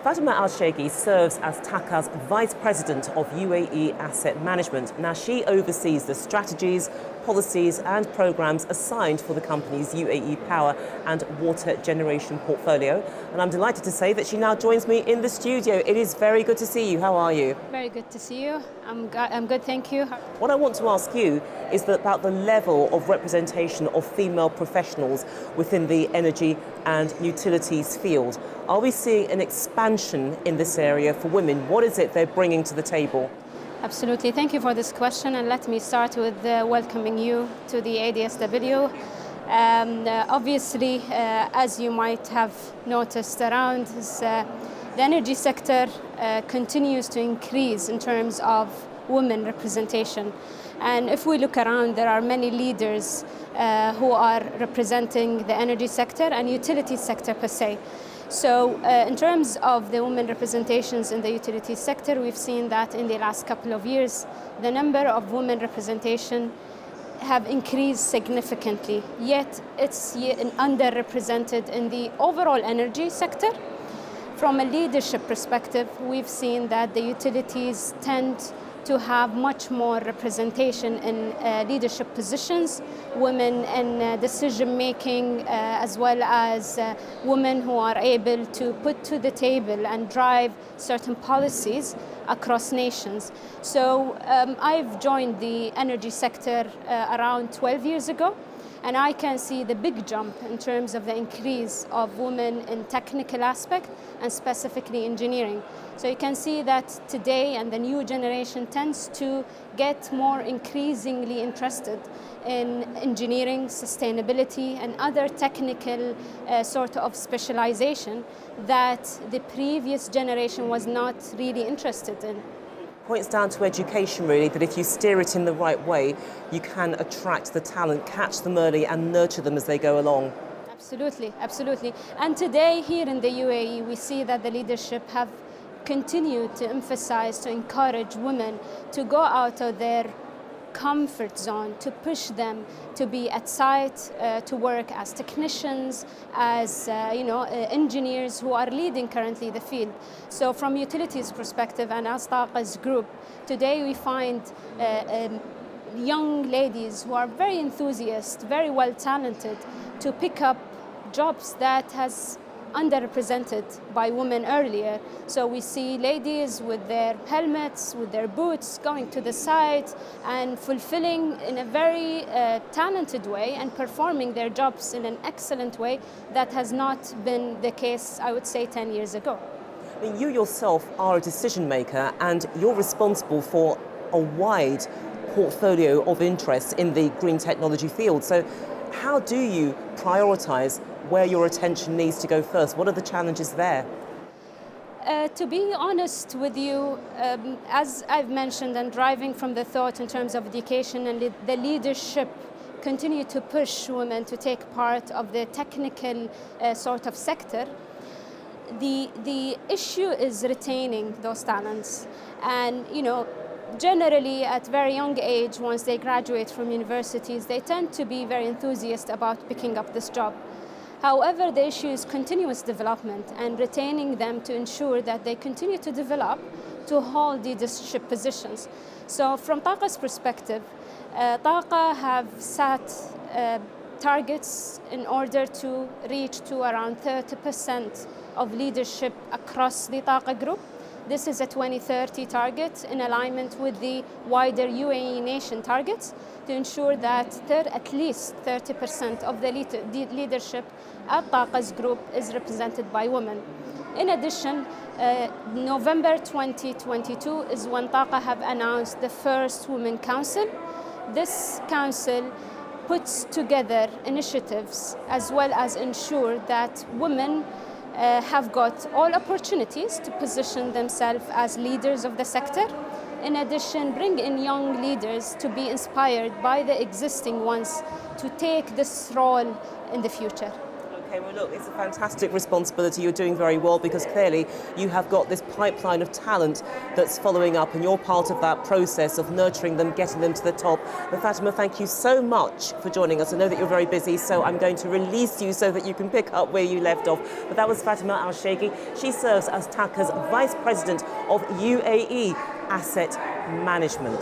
Fatima AlShaygi serves as TAQA's Vice President of UAE Asset Management. Now, she oversees the strategies, policies and programs assigned for the company's UAE power and water generation portfolio. And I'm delighted to say that she now joins me in the studio. It is very good to see you. How are you? Very good to see you. I'm good, thank you. What I want to ask you is about the level of representation of female professionals within the energy and utilities field. Are we seeing an expansion in this area for women? What is it they're bringing to the table? Absolutely. Thank you for this question, and let me start with welcoming you to the ADSW. Obviously, as you might have noticed around, the energy sector continues to increase in terms of women representation. And if we look around, there are many leaders who are representing the energy sector and utility sector per se. So in terms of the women representations in the utility sector, we've seen that in the last couple of years, the number of women representation have increased significantly, yet it's underrepresented in the overall energy sector. From a leadership perspective, we've seen that the utilities tend to have much more representation in leadership positions, women in decision making, as well as women who are able to put to the table and drive certain policies across nations. So I've joined the energy sector around 12 years ago, and I can see the big jump in terms of the increase of women in technical aspect and specifically engineering. So you can see that today and the new generation tends to get more increasingly interested in engineering, sustainability and other technical sort of specialization that the previous generation was not really interested in. Points down to education, really, that if you steer it in the right way, you can attract the talent, catch them early and nurture them as they go along. Absolutely, absolutely. And today here in the UAE, we see that the leadership have continued to emphasize, to encourage women to go out of their comfort zone, to push them to be at site, to work as technicians, as engineers who are leading currently the field. So from utilities perspective and as TAQA's group, today we find young ladies who are very enthusiastic, very well talented to pick up jobs that has underrepresented by women earlier. So we see ladies with their helmets, with their boots, going to the site and fulfilling in a very talented way and performing their jobs in an excellent way that has not been the case, I would say, 10 years ago. I mean, you yourself are a decision maker and you're responsible for a wide portfolio of interests in the green technology field. So how do you prioritize where your attention needs to go first? What are the challenges there? To be honest with you, as I've mentioned, and driving from the thought in terms of education and the leadership continue to push women to take part of the technical sort of sector, the issue is retaining those talents. And generally at very young age, once they graduate from universities, they tend to be very enthusiastic about picking up this job. However, the issue is continuous development and retaining them to ensure that they continue to develop to hold leadership positions. So from TAQA's perspective, TAQA have set targets in order to reach to around 30% of leadership across the TAQA group. This is a 2030 target in alignment with the wider UAE nation targets to ensure that at least 30% of the leadership at TAQA's group is represented by women. In addition, November 2022 is when TAQA have announced the first Women Council. This council puts together initiatives as well as ensure that women have got all opportunities to position themselves as leaders of the sector. In addition, bring in young leaders to be inspired by the existing ones to take this role in the future. Okay, well look, it's a fantastic responsibility. You're doing very well because clearly you have got this pipeline of talent that's following up, and you're part of that process of nurturing them, getting them to the top. But Fatima, thank you so much for joining us. I know that you're very busy, so I'm going to release you so that you can pick up where you left off. But that was Fatima AlShaygi. She serves as TAQA's Vice President of UAE Asset Management.